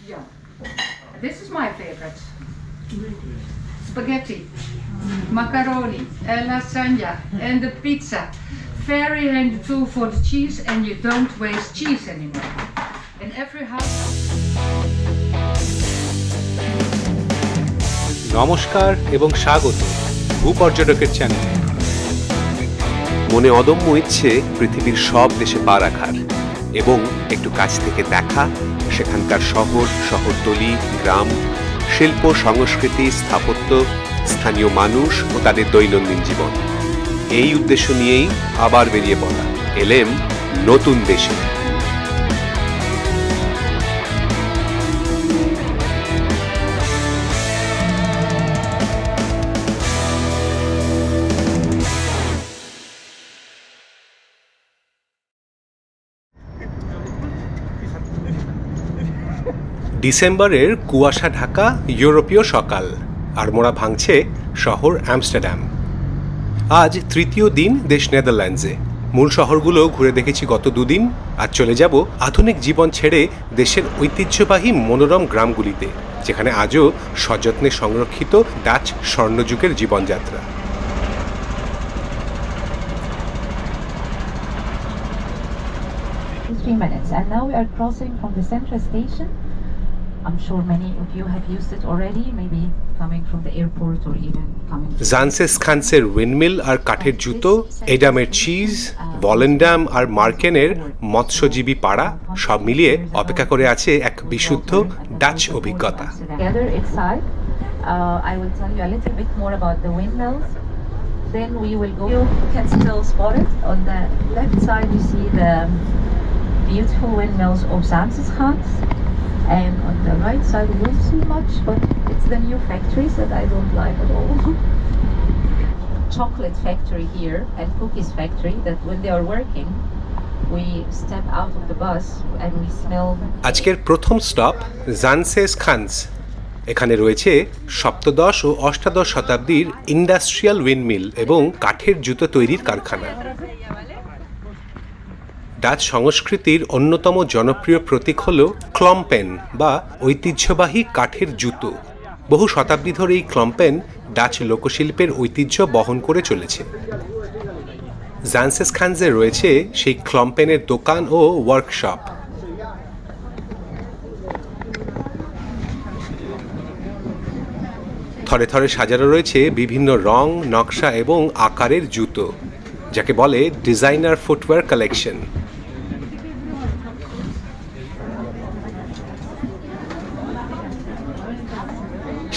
Yeah. This is my favorite. Spaghetti, macaroni, lasagna, and the pizza. Very handy too for the cheese, and you don't waste cheese anymore. In every house. নমস্কার এবং স্বাগত ভূপর্যটকের চ্যানেলে। মনে অদম্য ইচ্ছে পৃথিবীর সব দেশে পা রাখার এবং একটু কাছ থেকে দেখা সেখানকার শহর, শহরতলি, গ্রাম, শিল্প, সংস্কৃতি, স্থাপত্য, স্থানীয় মানুষ ও তাদের দৈনন্দিন জীবন। এই উদ্দেশ্য নিয়েই আবার বেরিয়ে পড়া এলএম নতুন দেশে। ডিসেম্বরের কুয়াশা ঢাকা ইউরোপীয় সকাল, আর মোড়া ভাঙছে শহর আমস্টারডাম। আজ তৃতীয় দিন দেশ নেদারল্যান্ডসে। মূল শহরগুলো ঘুরে দেখেছি গত দুদিন। আজ চলে যাব আধুনিক জীবন ছেড়ে দেশের ঐতিহ্যবাহী মনোরম গ্রামগুলিতে, যেখানে আজও সযত্নে সংরক্ষিত ডাচ স্বর্ণযুগের জীবনযাত্রা। Minutes, and now we are crossing from the central station. I'm sure many of you have used it already, maybe coming from the airport or even coming. Zaanse খানসের উইন্ডমিল আর কাঠের জুতো, এডামের চিজ, ভলেন্ডাম আর মার্কেনের মৎস্যজীবী পাড়া, সব মিলিয়ে অপেক্ষা করে আছে এক বিশুদ্ধ ডাচ অভিজ্ঞতা। I will tell you a little bit more about the windmills. Then we will go. You can still spot it on the left side. You see the beautiful windmills of Zamseskhans, and on the right side you won't see much, but it's the new factories that I don't like at all. Chocolate factory here and cookies factory, that when they are working we step out of the bus and we smell. আজকের প্রথম stop জানসেস Khan's. এখানে রয়েছে সপ্তদশ ও অষ্টাদশ শতাব্দীর industrial windmill এবং কাঠের জুতো তৈরির কারখানা। ডাচ সংস্কৃতির অন্যতম জনপ্রিয় প্রতীক হল ক্লম্পেন বা ঐতিহ্যবাহী কাঠের জুতো। বহু শতাব্দী ধরে এই ক্লম্পেন ডাচ লোকশিল্পের ঐতিহ্য বহন করে চলেছে। জানসেস খানসে রয়েছে সেই ক্লম্পেনের দোকান ও ওয়ার্কশপ। থরে থরে সাজানো রয়েছে বিভিন্ন রং, নকশা এবং আকারের জুতো, যাকে বলে ডিজাইনার ফুটওয়্যার কালেকশন।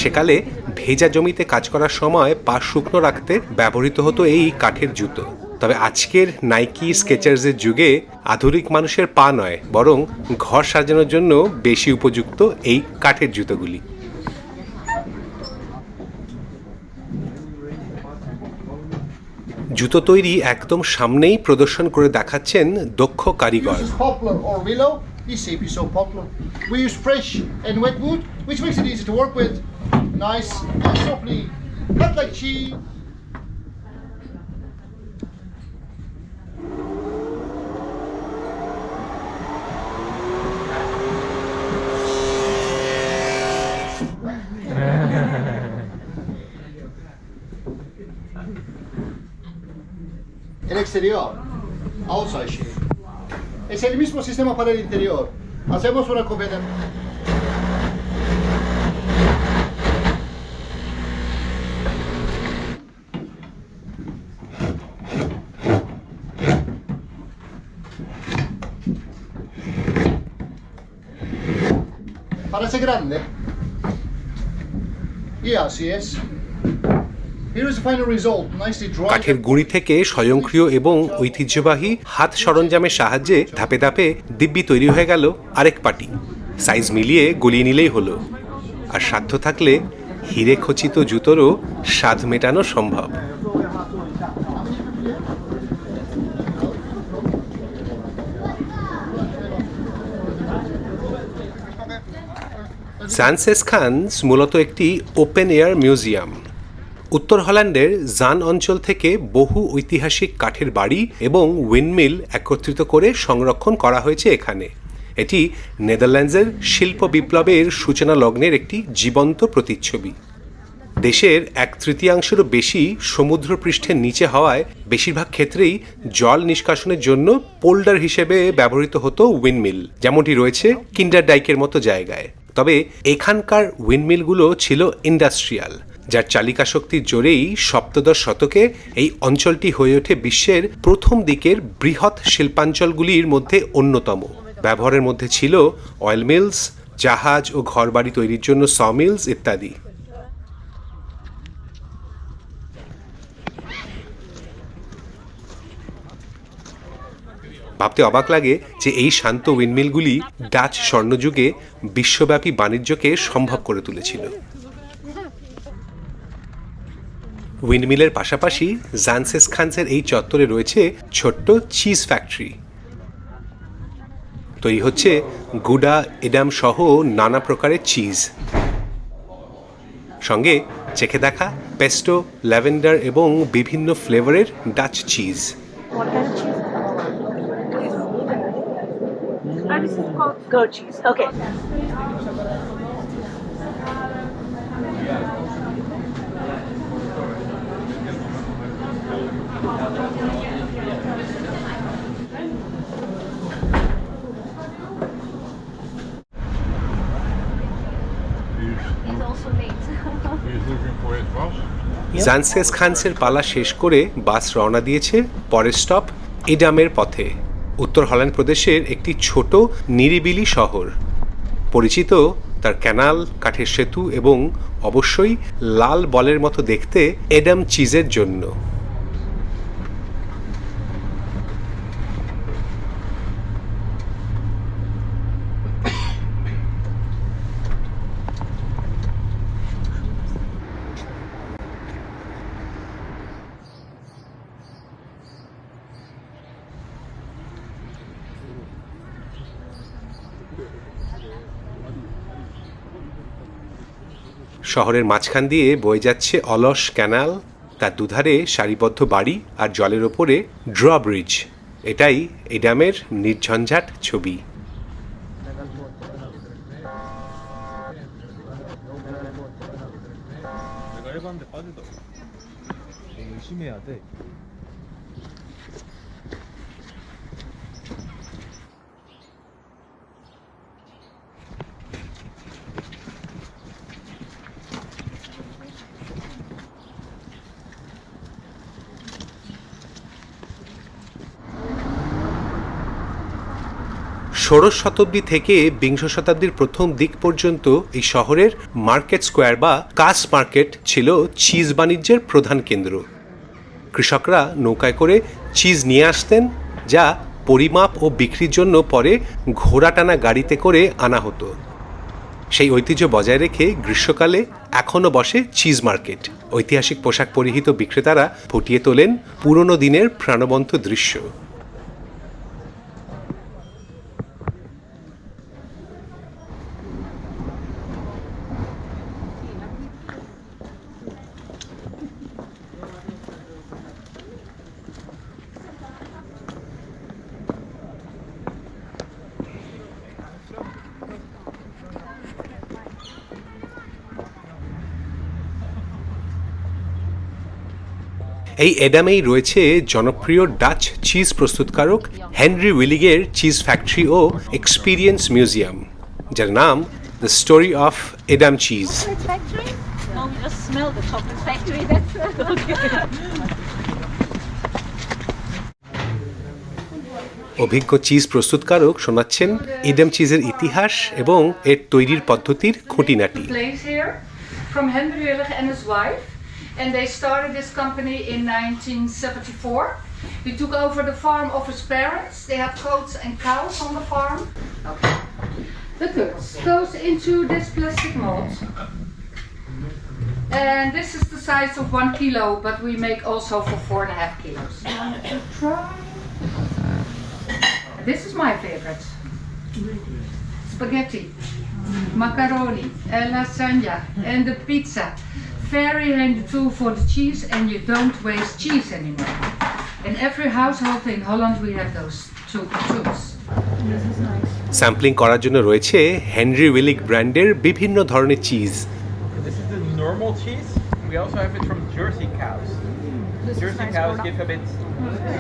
সেকালে ভেজা জমিতে কাজ করার সময় পা শুকনো রাখতে ব্যবহৃত হতো এই কাঠের জুতো। তবে আজকের নাইকি, স্কেচার্সের যুগে আধুনিক মানুষের পা নয়, বরং ঘর সাজানোর জন্য বেশি উপযুক্ত এই কাঠের জুতোগুলি। জুতো তৈরি একদম সামনেই প্রদর্শন করে দেখাচ্ছেন দক্ষ কারিগর। This shape is so popular. We use fresh and wet wood, which makes it easy to work with. Nice and softly, cut like cheese. El exterior, outside shape. Es el mismo sistema para el interior. Hacemos una cubeta. Parece grande. Y así es. কাঠের গুঁড়ি থেকে স্বয়ংক্রিয় এবং ঐতিহ্যবাহী হাত সরঞ্জামের সাহায্যে ধাপে ধাপে দিব্যি তৈরি হয়ে গেল আরেক পাটি। সাইজ মিলিয়ে গলিয়ে নিলেই হলো, আর সাধ্য থাকলে হিরে খচিত জুতোরও স্বাদ মেটানো সম্ভব। জানসেস খানস মূলত একটি ওপেন এয়ার মিউজিয়াম। উত্তর হল্যান্ডের জান অঞ্চল থেকে বহু ঐতিহাসিক কাঠের বাড়ি এবং উইন্ডমিল একত্রিত করে সংরক্ষণ করা হয়েছে এখানে। এটি নেদারল্যান্ডসের শিল্প বিপ্লবের সূচনা লগ্নের একটি জীবন্ত প্রতিচ্ছবি। দেশের 1/3 বেশি সমুদ্রপৃষ্ঠের নিচে হওয়ায় বেশিরভাগ ক্ষেত্রেই জল নিষ্কাশনের জন্য পোল্ডার হিসেবে ব্যবহৃত হতো উইন্ডমিল, যেমনটি রয়েছে কিন্ডারডাইকের মতো জায়গায়। তবে এখানকার উইন্ডমিলগুলো ছিল ইন্ডাস্ট্রিয়াল, যার চালিকা শক্তির জোরেই সপ্তদশ শতকে এই অঞ্চলটি হয়ে ওঠে বিশ্বের প্রথম দিকের বৃহৎ শিল্পাঞ্চলগুলির মধ্যে অন্যতম। ব্যবহারের মধ্যে ছিল অয়েল মিলস, জাহাজ ও ঘরবাড়ি তৈরির জন্য সমিলস ইত্যাদি। ভাবতে অবাক লাগে যে এই শান্ত উইন্ডমিলগুলি ডাচ স্বর্ণযুগে বিশ্বব্যাপী বাণিজ্যকে সম্ভব করে তুলেছিল। উইন্ডমিলের পাশাপাশি জানসেসখান্সের এই চত্বরে রয়েছে ছোট্ট চিজ ফ্যাক্টরি। তৈরি হচ্ছে গুডা, এডাম সহ নানা প্রকারের চিজ, সঙ্গে চেখে দেখা পেস্টো, ল্যাভেন্ডার এবং বিভিন্ন ফ্লেভারের Dutch cheese. This is called goat cheese. Okay. He's also late. He's looking for his bus. জানসেসখান্সের পালা শেষ করে বাস রওনা দিয়েছে পরের স্টপ এডামের পথে, উত্তর হল্যান্ড প্রদেশের একটি ছোট নিরিবিলি শহর, পরিচিত তার ক্যানাল, কাঠের সেতু এবং অবশ্যই লাল বলের মতো দেখতে এডাম চিজের জন্য। শহরের মাঝখান দিয়ে বয়ে যাচ্ছে অলস ক্যানাল, তার দুধারে সারিবদ্ধ বাড়ি আর জলের ওপরে ড্রব্রিজ। এটাই এডামের নির্ঝঞ্ঝাট ছবি। 내가 해봤는데 빠지더라고. 조심해야 돼. ষোড়শ শতাব্দী থেকে বিংশ শতাব্দীর প্রথম দিক পর্যন্ত এই শহরের মার্কেট স্কোয়ার বা কাস মার্কেট ছিল চিজ বাণিজ্যের প্রধান কেন্দ্র। কৃষকরা নৌকায় করে চিজ নিয়ে আসতেন, যা পরিমাপ ও বিক্রির জন্য পরে ঘোড়া টানা গাড়িতে করে আনা হতো। সেই ঐতিহ্য বজায় রেখে গ্রীষ্মকালে এখনও বসে চিজ মার্কেট। ঐতিহাসিক পোশাক পরিহিত বিক্রেতারা ফুটিয়ে তোলেন পুরনো দিনের প্রাণবন্ত দৃশ্য। এই এডামেই রয়েছে জনপ্রিয় ডাচ চিজ প্রস্তুতকারক হেনরি উইলিগের চিজ ফ্যাক্টরি ও এক্সপিরিয়েন্স মিউজিয়াম, যার নাম the story of Adam cheese. Factory? No, we just smell the chocolate factory. That's okay. অভিজ্ঞ চিজ প্রস্তুতকারক শোনাচ্ছেন এডাম চিজের ইতিহাস এবং এর তৈরির পদ্ধতির খুঁটিনাটি। Place here from Henry Willig and his wife, and they started this company in 1974. We took over the farm of his parents. They had goats and cows on the farm. Okay. The goods goes into this plastic mold. And this is the size of 1 kilo, but we make also for 4.5 kilos. Want to try? This is my favorite. Spaghetti, macaroni, and lasagna, and the pizza. Very handy tool for the cheese, and you don't waste cheese anymore. In every household in Holland we have those two tools. Sampling করার জন্য রয়েছে Henry উইলিক ব্র্যান্ডের বিভিন্ন ধরনের cheese. This is the normal cheese. We also have it from Jersey cows. Jersey cows give a bit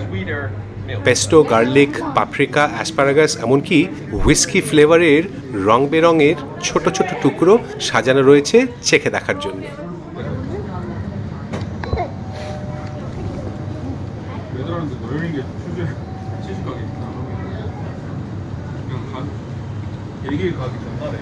sweeter milk. Pesto, garlic, paprika, asparagus, এমনকি whisky ফ্লেভারের রং বেরঙের ছোট ছোট টুকরো সাজানো রয়েছে চেখে দেখার জন্য। 네덜란드 넓은 게 치즈 가게구나. 그냥 되게 가기 전날에.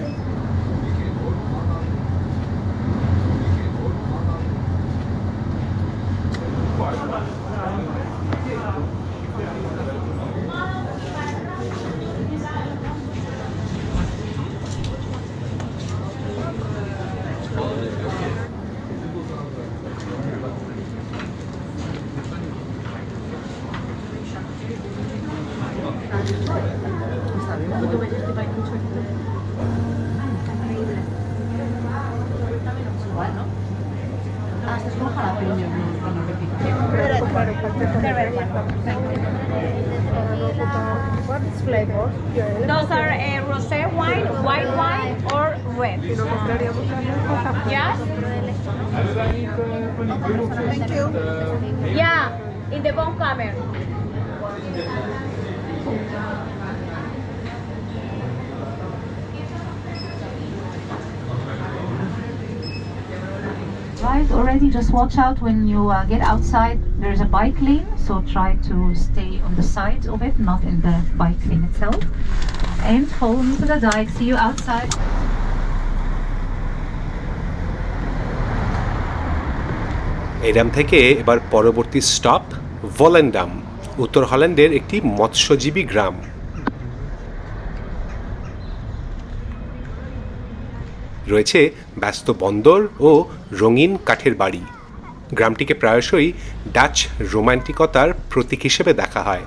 Those are rosé wine, white wine, or red. Yes? Thank you. Yeah, in the bone camera. Right, already just watch out when you get outside. There's a bike lane, so try to stay on the side of it, not in the bike lane itself. And follow me to the dike. See you outside. Adam থেকে এবার পরবর্তী stop ভলেন্ডাম, উত্তর হল্যান্ডের একটি মৎস্যজীবী গ্রাম। রয়েছে ব্যস্ত বন্দর ও রঙিন কাঠের বাড়ি। গ্রামটিকে প্রায়শই ডাচ রোমান্টিকতার প্রতীক হিসেবে দেখা হয়।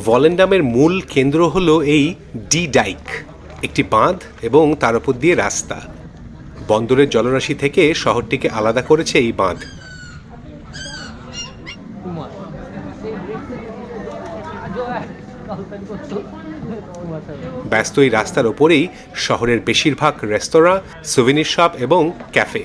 ভলেন্ডামের মূল কেন্দ্র হল এই ডি ডাইক, একটি বাঁধ এবং তার উপর দিয়ে রাস্তা। বন্দরের জলরাশি থেকে শহরটিকে আলাদা করেছে এই বাঁধ। ব্যস্ত এই রাস্তার ওপরেই শহরের বেশিরভাগ রেস্তোরাঁ, সুভিনির শপ এবং ক্যাফে।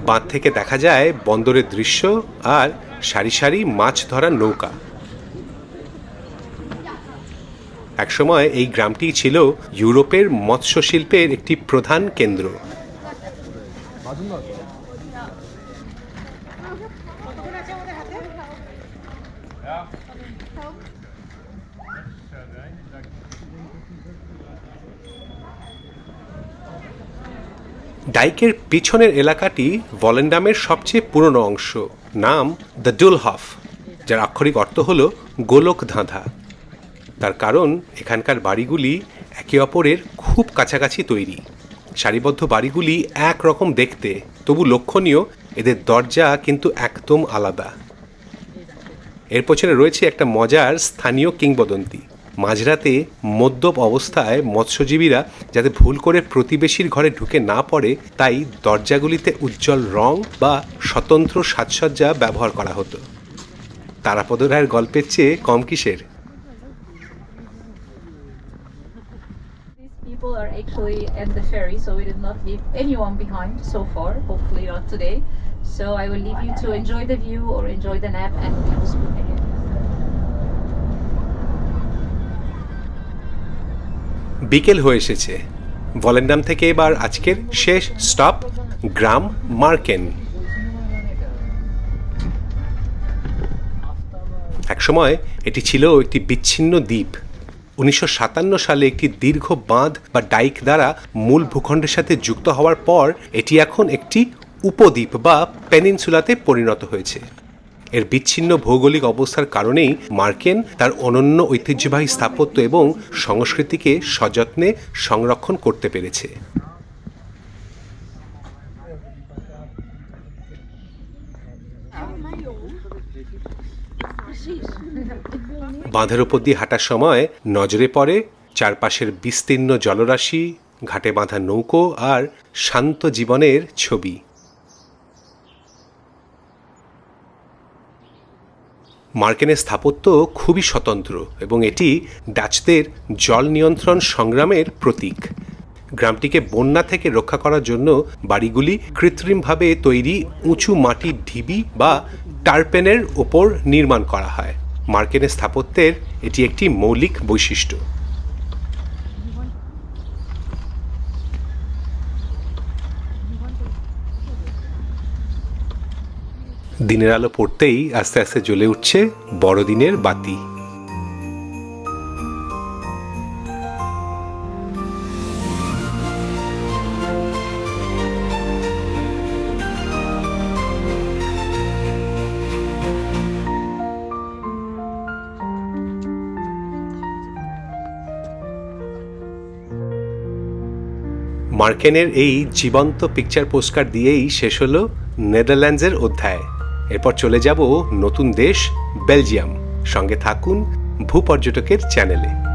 বাঁধ থেকে দেখা যায় বন্দরের দৃশ্য আর সারি সারি মাছ ধরার নৌকা। একসময় এই গ্রামটি ছিল ইউরোপের মৎস্য শিল্পের একটি প্রধান কেন্দ্র। ডাইকের পিছনের এলাকাটি ভলেন্ডামের সবচেয়ে পুরনো অংশ, নাম দ্য ডুলহফ, যার আক্ষরিক অর্থ হল গোলক ধাঁধা। তার কারণ এখানকার বাড়িগুলি একে অপরের খুব কাছাকাছি তৈরি। সারিবদ্ধ বাড়িগুলি একরকম দেখতে, তবু লক্ষণীয় এদের দরজা কিন্তু একদম আলাদা। এর পেছনে রয়েছে একটা মজার স্থানীয় কিংবদন্তি। মাঝরাতে মদ্যপ অবস্থায় মৎস্যজীবীরা যাতে ভুল করে প্রতিবেশীর ঘরে ঢুকে না পড়ে, তাই দরজাগুলিতে উজ্জ্বল রং বা স্বতন্ত্র সাজসজ্জা ব্যবহার করা হতো। তারাপদ রায়ের গল্পের চেয়ে কম কিসের? People are actually at the ferry, so we did not leave anyone behind so far, hopefully not today. So I will leave you to enjoy the view or enjoy the nap, and we will speak again. বিকেল হয়ে এসেছে। ভলেন্ডাম থেকে এবার আজকের শেষ stop গ্রাম মার্কেন। একসময় এটি ছিল একটি বিচ্ছিন্ন দ্বীপ। 1957 সালে একটি দীর্ঘ বাঁধ বা ডাইক দ্বারা মূল ভূখণ্ডের সাথে যুক্ত হওয়ার পর এটি এখন একটি উপদ্বীপ বা পেনিনসুলাতে পরিণত হয়েছে। এর বিচ্ছিন্ন ভৌগোলিক অবস্থার কারণেই মার্কেন তার অনন্য ঐতিহ্যবাহী স্থাপত্য এবং সংস্কৃতিকে সযত্নে সংরক্ষণ করতে পেরেছে। বাঁধের উপর দিয়ে হাঁটার সময় নজরে পড়ে চারপাশের বিস্তীর্ণ জলরাশি, ঘাটে বাঁধা নৌকো আর শান্ত জীবনের ছবি। মার্কেনের স্থাপত্য খুবই স্বতন্ত্র এবং এটি ডাচদের জল নিয়ন্ত্রণ সংগ্রামের প্রতীক। গ্রামটিকে বন্যা থেকে রক্ষা করার জন্য বাড়িগুলি কৃত্রিমভাবে তৈরি উঁচু মাটির ঢিবি বা টারপেনের ওপর নির্মাণ করা হয়। মার্কেনের স্থাপত্যের এটি একটি মৌলিক বৈশিষ্ট্য। দিনের আলো পড়তেই আস্তে আস্তে জ্বলে উঠছে বড়দিনের বাতি। মার্কেনের এই জীবন্ত পিকচার পোস্টকার্ড দিয়েই শেষ হলো নেদারল্যান্ডসের অধ্যায়। এরপর চলে যাব নতুন দেশ বেলজিয়াম। সঙ্গে থাকুন ভূপর্যটকের চ্যানেলে।